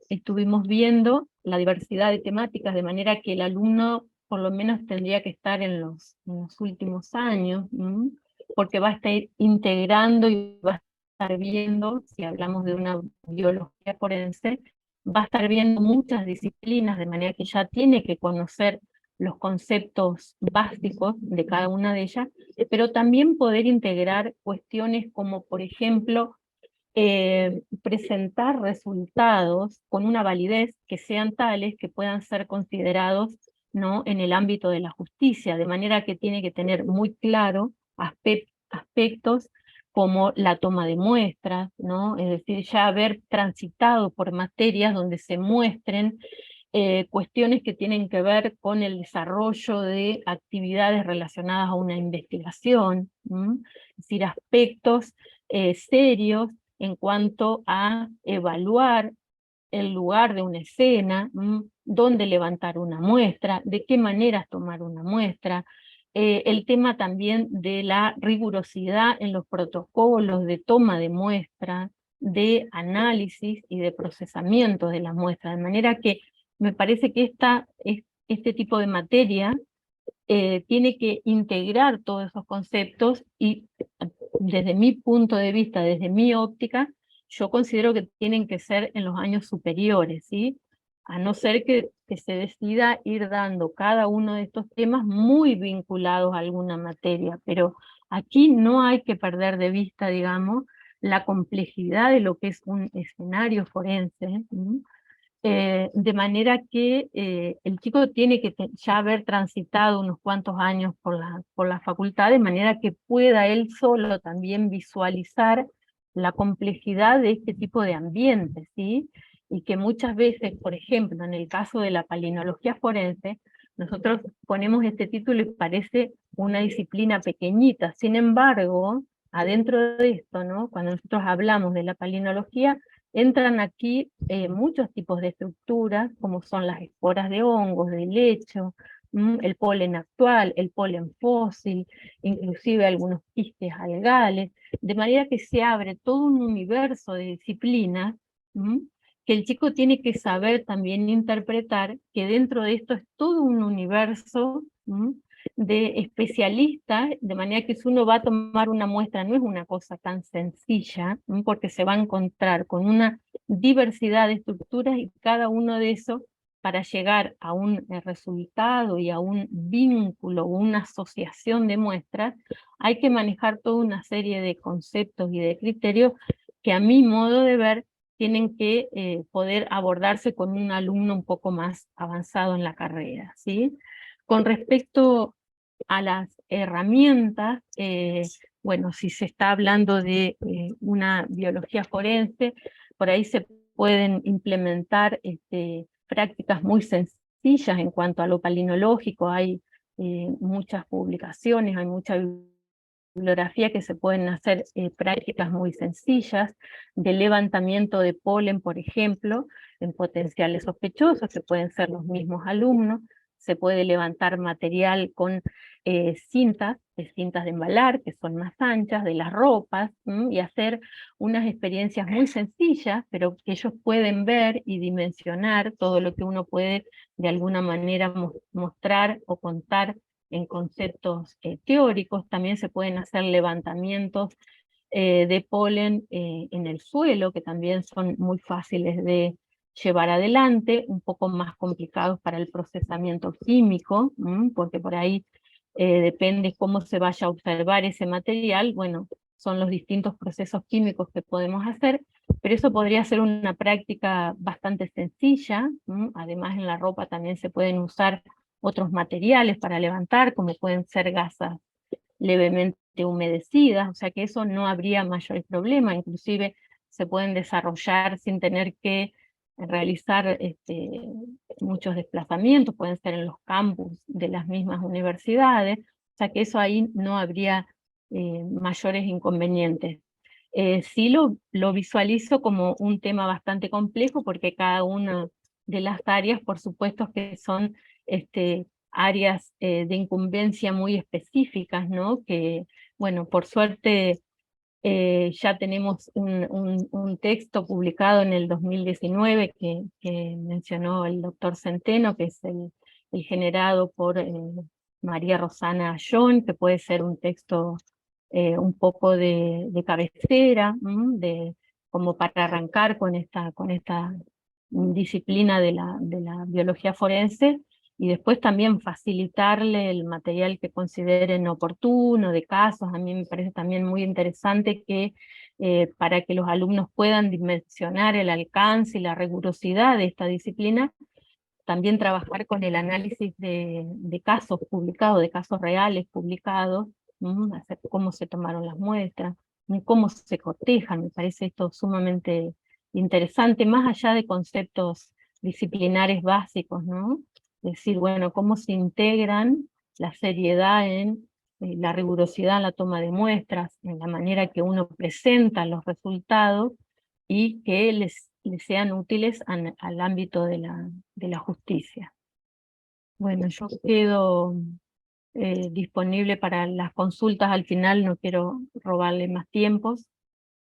estuvimos viendo la diversidad de temáticas, de manera que el alumno por lo menos tendría que estar en los últimos años, porque va a estar integrando y va a estar viendo, si hablamos de una biología forense, va a estar viendo muchas disciplinas, de manera que ya tiene que conocer los conceptos básicos de cada una de ellas, pero también poder integrar cuestiones como, por ejemplo, presentar resultados con una validez que sean tales que puedan ser considerados, ¿no?, en el ámbito de la justicia, de manera que tiene que tener muy claro aspectos como la toma de muestras, ¿no? Es decir, ya haber transitado por materias donde se muestren cuestiones que tienen que ver con el desarrollo de actividades relacionadas a una investigación, es decir, aspectos serios en cuanto a evaluar el lugar de una escena, dónde levantar una muestra, de qué maneras tomar una muestra, el tema también de la rigurosidad en los protocolos de toma de muestra, de análisis y de procesamiento de las muestras, de manera que me parece que este tipo de materia tiene que integrar todos esos conceptos y desde mi punto de vista, desde mi óptica, yo considero que tienen que ser en los años superiores, ¿sí? A no ser que se decida ir dando cada uno de estos temas muy vinculados a alguna materia, pero aquí no hay que perder de vista, digamos, la complejidad de lo que es un escenario forense, de manera que el chico tiene que ya haber transitado unos cuantos años por la facultad, de manera que pueda él solo también visualizar la complejidad de este tipo de ambientes, ¿sí? Y que muchas veces, por ejemplo, en el caso de la palinología forense, nosotros ponemos este título y parece una disciplina pequeñita. Sin embargo, adentro de esto, ¿no?, cuando nosotros hablamos de la palinología, entran aquí muchos tipos de estructuras, como son las esporas de hongos, de helecho, el polen actual, el polen fósil, inclusive algunos quistes algales, de manera que se abre todo un universo de disciplinas que el chico tiene que saber también interpretar, que dentro de esto es todo un universo de especialistas, de manera que si uno va a tomar una muestra no es una cosa tan sencilla, porque se va a encontrar con una diversidad de estructuras y cada uno de esos, para llegar a un resultado y a un vínculo o una asociación de muestras, hay que manejar toda una serie de conceptos y de criterios que a mi modo de ver tienen que poder abordarse con un alumno un poco más avanzado en la carrera, ¿sí? Con respecto a las herramientas, bueno, si se está hablando de una biología forense, por ahí se pueden implementar prácticas muy sencillas en cuanto a lo palinológico. Hay muchas publicaciones, hay mucha bibliografía que se pueden hacer prácticas muy sencillas, de levantamiento de polen, por ejemplo, en potenciales sospechosos, que pueden ser los mismos alumnos. Se puede levantar material con cintas de embalar, que son más anchas, de las ropas, y hacer unas experiencias muy sencillas, pero que ellos pueden ver y dimensionar todo lo que uno puede de alguna manera mostrar o contar en conceptos teóricos. También se pueden hacer levantamientos de polen en el suelo, que también son muy fáciles de llevar adelante, un poco más complicados para el procesamiento químico, porque por ahí depende cómo se vaya a observar ese material. Bueno, son los distintos procesos químicos que podemos hacer, pero eso podría ser una práctica bastante sencilla. Además, en la ropa también se pueden usar otros materiales para levantar, como pueden ser gasas levemente humedecidas, o sea que eso no habría mayor problema. Inclusive se pueden desarrollar sin tener que realizar muchos desplazamientos, pueden ser en los campus de las mismas universidades, o sea que eso ahí no habría mayores inconvenientes. Sí lo visualizo como un tema bastante complejo, porque cada uno de las áreas, por supuesto que son áreas de incumbencia muy específicas, ¿no? Que, bueno, por suerte ya tenemos un texto publicado en el 2019 que mencionó el doctor Centeno, que es el generado por María Rosana Ayón, que puede ser un texto un poco de cabecera, como para arrancar con esta disciplina de la biología forense, y después también facilitarle el material que consideren oportuno, de casos. A mí me parece también muy interesante que para que los alumnos puedan dimensionar el alcance y la rigurosidad de esta disciplina, también trabajar con el análisis de casos publicados, de casos reales publicados, hacer cómo se tomaron las muestras, cómo se cotejan. Me parece esto sumamente interesante, más allá de conceptos disciplinares básicos, ¿no? Es decir, bueno, cómo se integran la seriedad en la rigurosidad en la toma de muestras, en la manera que uno presenta los resultados, y que les sean útiles al ámbito de la justicia. Bueno, yo quedo disponible para las consultas al final, no quiero robarle más tiempos.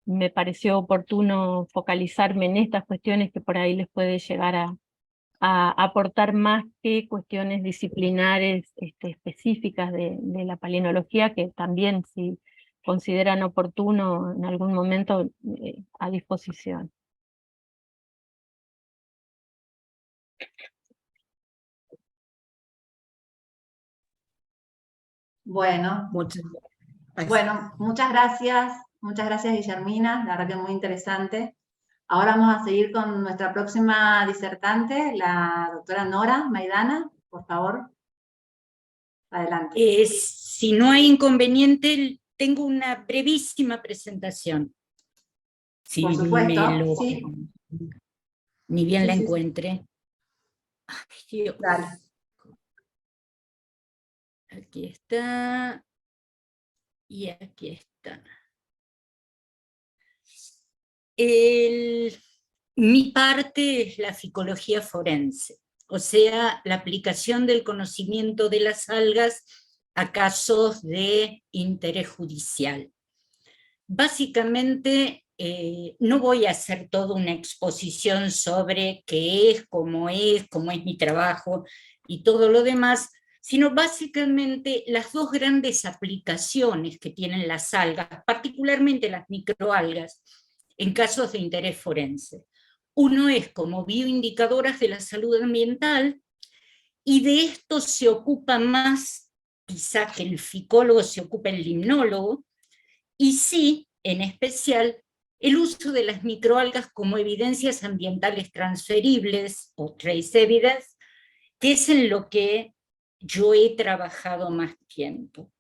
Me pareció oportuno focalizarme en estas cuestiones que por ahí les puede llegar a aportar más que cuestiones disciplinares específicas de la palinología, que también, si consideran oportuno en algún momento, a disposición. Bueno, Muchas gracias. bueno, muchas gracias Guillermina, la verdad que muy interesante. Ahora vamos a seguir con nuestra próxima disertante, la doctora Nora Maidana, por favor. Adelante. Si no hay inconveniente, tengo una brevísima presentación. Si Por supuesto, sí. Ni bien Sí, la sí, encuentre. Ay, Dios. Dale. Aquí está. Y aquí está. Mi parte es la psicología forense, o sea, la aplicación del conocimiento de las algas a casos de interés judicial. Básicamente, no voy a hacer toda una exposición sobre qué es, cómo es mi trabajo y todo lo demás, sino básicamente las dos grandes aplicaciones que tienen las algas, particularmente las microalgas, en casos de interés forense. Uno es como bioindicadoras de la salud ambiental, y de esto se ocupa más, quizá que el ficólogo se ocupa el limnólogo, y sí, en especial, el uso de las microalgas como evidencias ambientales transferibles, o trace evidence, que es en lo que yo he trabajado más tiempo.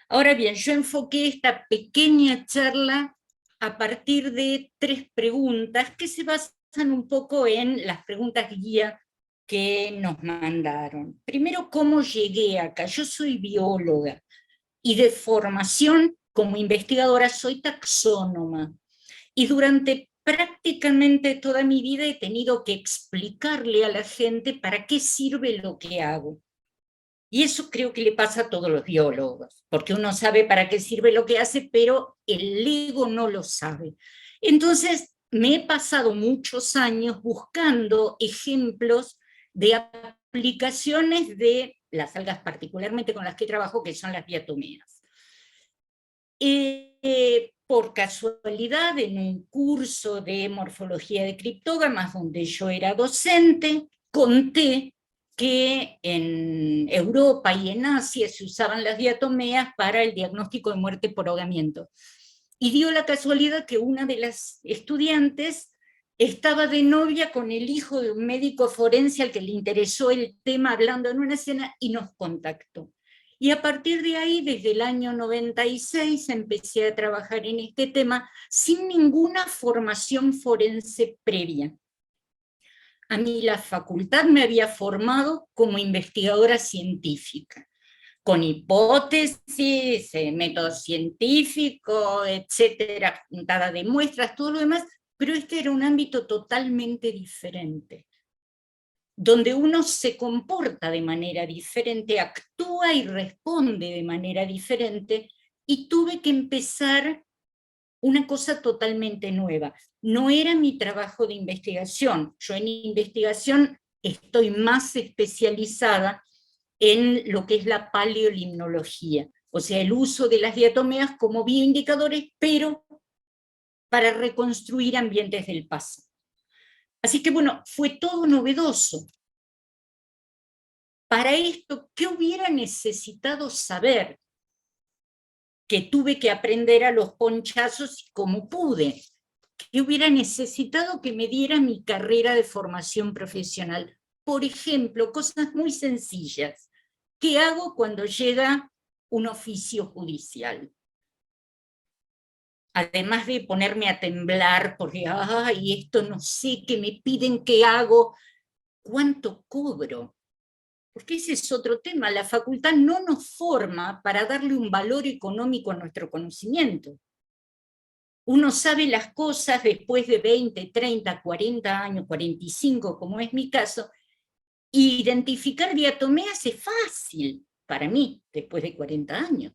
Ahora bien, yo enfoqué esta pequeña charla a partir de 3 preguntas que se basan un poco en las preguntas guía que nos mandaron. Primero, ¿cómo llegué acá? Yo soy bióloga y de formación como investigadora soy taxónoma, y durante prácticamente toda mi vida he tenido que explicarle a la gente para qué sirve lo que hago. Y eso creo que le pasa a todos los biólogos, porque uno sabe para qué sirve lo que hace, pero el ego no lo sabe. Entonces, me he pasado muchos años buscando ejemplos de aplicaciones de las algas, particularmente con las que trabajo, que son las diatomeas. Por casualidad, en un curso de morfología de criptógamas, donde yo era docente, conté que en Europa y en Asia se usaban las diatomeas para el diagnóstico de muerte por ahogamiento. Y dio la casualidad que una de las estudiantes estaba de novia con el hijo de un médico forense al que le interesó el tema hablando en una cena, y nos contactó. Y a partir de ahí, desde el año 96, empecé a trabajar en este tema sin ninguna formación forense previa. A mí la facultad me había formado como investigadora científica, con hipótesis, método científico, etcétera, juntada de muestras, todo lo demás, pero este era un ámbito totalmente diferente, donde uno se comporta de manera diferente, actúa y responde de manera diferente, y tuve que empezar una cosa totalmente nueva. No era mi trabajo de investigación. Yo en investigación estoy más especializada en lo que es la paleolimnología, o sea, el uso de las diatomeas como bioindicadores, pero para reconstruir ambientes del pasado. Así que bueno, fue todo novedoso. Para esto, ¿qué hubiera necesitado saber? Que tuve que aprender a los ponchazos y como pude. ¿Qué hubiera necesitado que me diera mi carrera de formación profesional? Por ejemplo, cosas muy sencillas. ¿Qué hago cuando llega un oficio judicial? Además de ponerme a temblar porque, ay, esto no sé, qué me piden que hago, ¿cuánto cobro? Porque ese es otro tema. La facultad no nos forma para darle un valor económico a nuestro conocimiento. Uno sabe las cosas después de 20, 30, 40 años, 45, como es mi caso, y identificar diatomeas es fácil para mí, después de 40 años.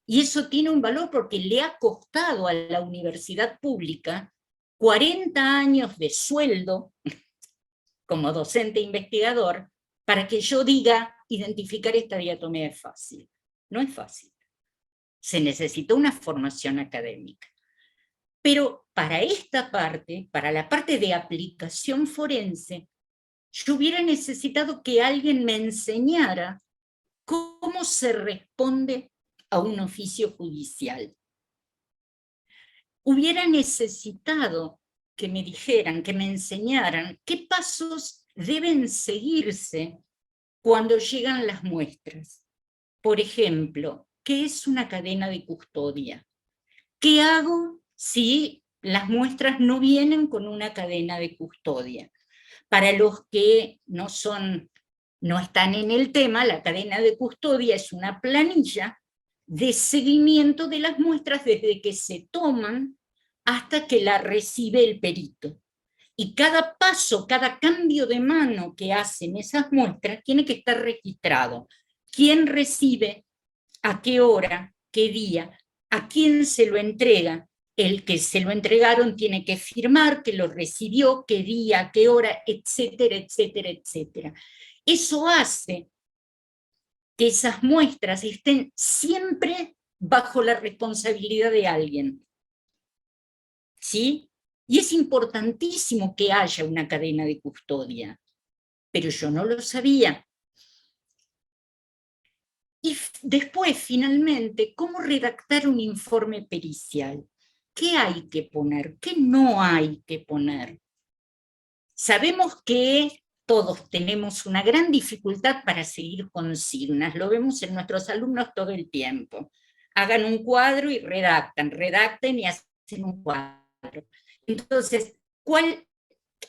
Y eso tiene un valor porque le ha costado a la universidad pública 40 años de sueldo como docente investigador para que yo diga, identificar esta diatomea es fácil. No es fácil. Se necesita una formación académica. Pero para esta parte, para la parte de aplicación forense, yo hubiera necesitado que alguien me enseñara cómo se responde a un oficio judicial. Hubiera necesitado que me dijeran, que me enseñaran qué pasos deben seguirse cuando llegan las muestras. Por ejemplo, ¿qué es una cadena de custodia? ¿Qué hago si las muestras no vienen con una cadena de custodia? Para los que no están en el tema, la cadena de custodia es una planilla de seguimiento de las muestras desde que se toman hasta que la recibe el perito. Y cada paso, cada cambio de mano que hacen esas muestras tiene que estar registrado. ¿Quién recibe? ¿A qué hora? ¿Qué día? ¿A quién se lo entrega? El que se lo entregaron tiene que firmar que lo recibió, qué día, qué hora, etcétera, etcétera, etcétera. Eso hace que esas muestras estén siempre bajo la responsabilidad de alguien. ¿Sí? Y es importantísimo que haya una cadena de custodia, pero yo no lo sabía. Y después, finalmente, ¿cómo redactar un informe pericial? ¿Qué hay que poner? ¿Qué no hay que poner? Sabemos que todos tenemos una gran dificultad para seguir consignas, lo vemos en nuestros alumnos todo el tiempo. Hagan un cuadro y redacten y hacen un cuadro. Entonces,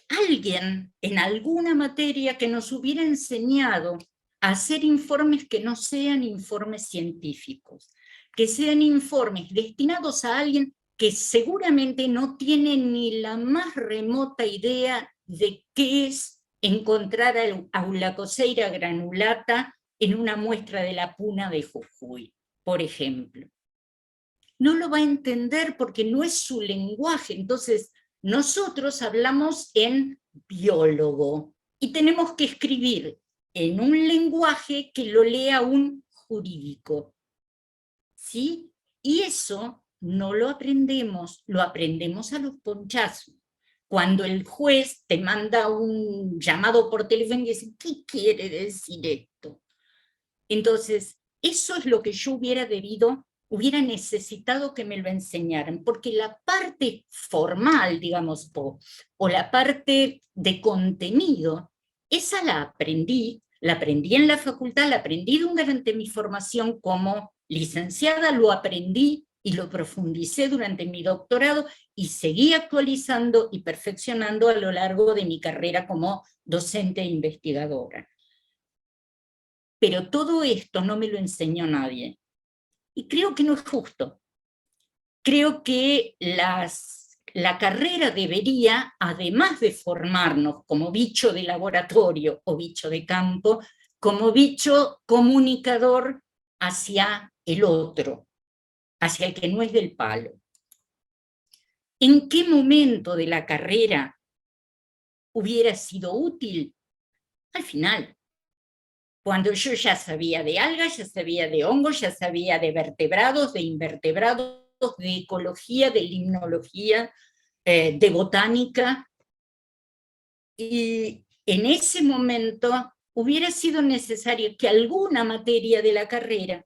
alguien en alguna materia que nos hubiera enseñado a hacer informes que no sean informes científicos, que sean informes destinados a alguien que seguramente no tiene ni la más remota idea de qué es encontrar a Aulacoseira granulata en una muestra de la puna de Jujuy, por ejemplo. No lo va a entender porque no es su lenguaje. Entonces, nosotros hablamos en biólogo y tenemos que escribir en un lenguaje que lo lea un jurídico. ¿Sí? Y eso no lo aprendemos a los ponchazos. Cuando el juez te manda un llamado por teléfono y dice, ¿qué quiere decir esto? Entonces, eso es lo que yo hubiera necesitado que me lo enseñaran, porque la parte formal, digamos, o la parte de contenido, esa la aprendí en la facultad, la aprendí durante mi formación como licenciada, lo aprendí y lo profundicé durante mi doctorado y seguí actualizando y perfeccionando a lo largo de mi carrera como docente e investigadora. Pero todo esto no me lo enseñó nadie. Y creo que no es justo. Creo que las la carrera debería, además de formarnos como bicho de laboratorio o bicho de campo, como bicho comunicador hacia el otro, hacia el que no es del palo. ¿En qué momento de la carrera hubiera sido útil? Al final, cuando yo ya sabía de algas, ya sabía de hongos, ya sabía de vertebrados, de invertebrados, de ecología, de limnología, de botánica, y en ese momento hubiera sido necesario que alguna materia de la carrera,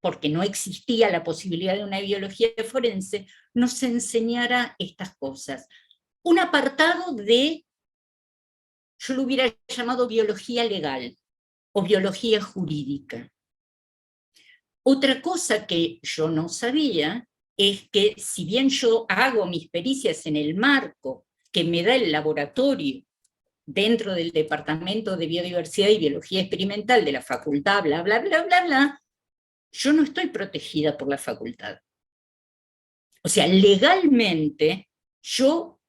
porque no existía la posibilidad de una biología forense, nos enseñara estas cosas. Un apartado de, yo lo hubiera llamado biología legal o biología jurídica. Otra cosa que yo no sabía es que si bien yo hago mis pericias en el marco que me da el laboratorio dentro del Departamento de Biodiversidad y Biología Experimental de la facultad, bla, bla, bla, bla, bla, yo no estoy protegida por la facultad. O sea, legalmente yo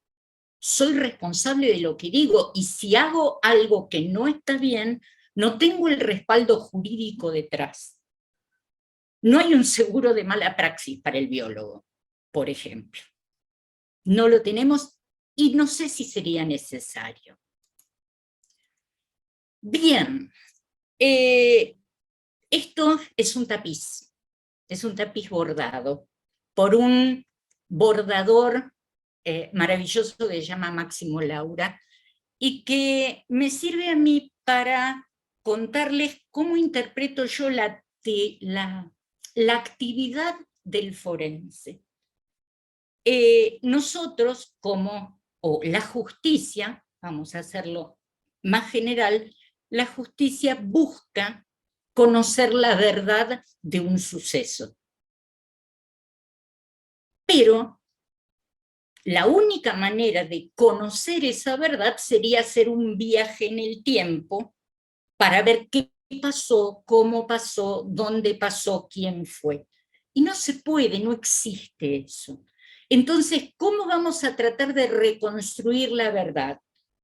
soy responsable de lo que digo, y si hago algo que no está bien, no tengo el respaldo jurídico detrás. No hay un seguro de mala praxis para el biólogo, por ejemplo. No lo tenemos y no sé si sería necesario. Bien, esto es un tapiz bordado por un bordador maravilloso que se llama Máximo Laura, y que me sirve a mí para contarles cómo interpreto yo la actividad del forense. Nosotros o la justicia, vamos a hacerlo más general, la justicia busca conocer la verdad de un suceso. Pero la única manera de conocer esa verdad sería hacer un viaje en el tiempo para ver qué pasó, cómo pasó, dónde pasó, quién fue. Y no se puede, no existe eso. Entonces, ¿cómo vamos a tratar de reconstruir la verdad?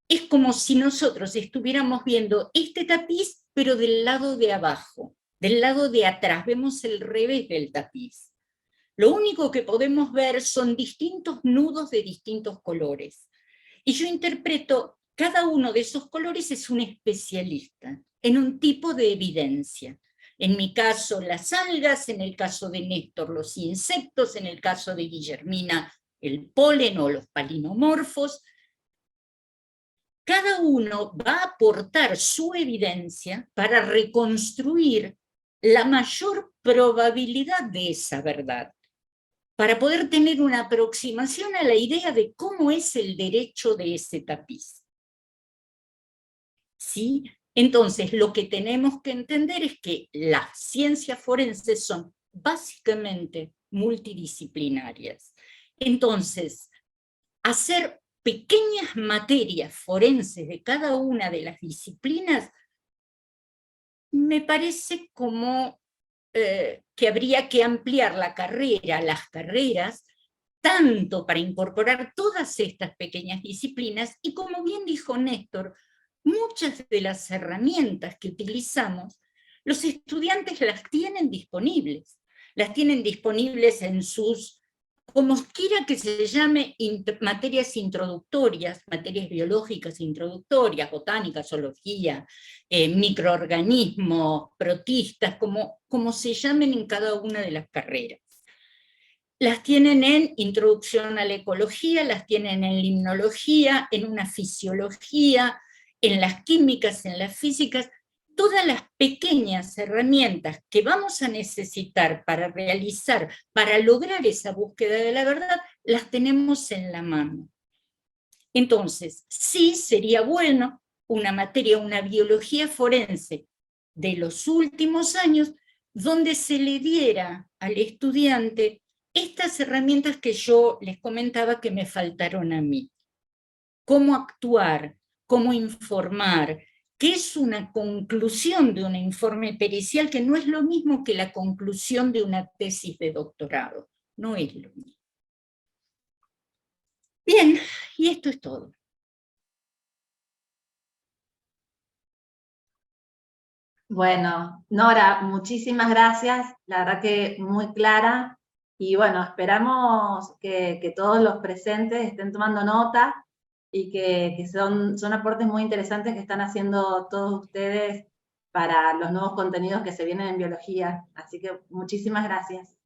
Es como si nosotros estuviéramos viendo este tapiz, pero del lado de abajo, del lado de atrás, vemos el revés del tapiz. Lo único que podemos ver son distintos nudos de distintos colores. Y yo interpreto, cada uno de esos colores es un especialista en un tipo de evidencia. En mi caso, las algas, en el caso de Néstor, los insectos, en el caso de Guillermina, el polen o los palinomorfos. Cada uno va a aportar su evidencia para reconstruir la mayor probabilidad de esa verdad, para poder tener una aproximación a la idea de cómo es el derecho de ese tapiz. ¿Sí? Entonces, lo que tenemos que entender es que las ciencias forenses son básicamente multidisciplinarias. Entonces, hacer pequeñas materias forenses de cada una de las disciplinas me parece como que habría que ampliar la carrera, las carreras, tanto para incorporar todas estas pequeñas disciplinas, y como bien dijo Néstor, muchas de las herramientas que utilizamos, los estudiantes las tienen disponibles en sus, como quiera que se llame, materias introductorias, materias biológicas introductorias, botánica, zoología, microorganismos, protistas, como se llamen en cada una de las carreras. Las tienen en introducción a la ecología, las tienen en limnología, en una fisiología, en las químicas, en las físicas. Todas las pequeñas herramientas que vamos a necesitar para realizar, para lograr esa búsqueda de la verdad, las tenemos en la mano. Entonces, sí sería bueno una materia, una biología forense de los últimos años, donde se le diera al estudiante estas herramientas que yo les comentaba que me faltaron a mí. Cómo actuar, cómo informar, qué es una conclusión de un informe pericial, que no es lo mismo que la conclusión de una tesis de doctorado. No es lo mismo. Bien, y esto es todo. Bueno, Nora, muchísimas gracias, la verdad que muy clara, y bueno, esperamos que todos los presentes estén tomando nota, y que son aportes muy interesantes que están haciendo todos ustedes para los nuevos contenidos que se vienen en biología, así que muchísimas gracias.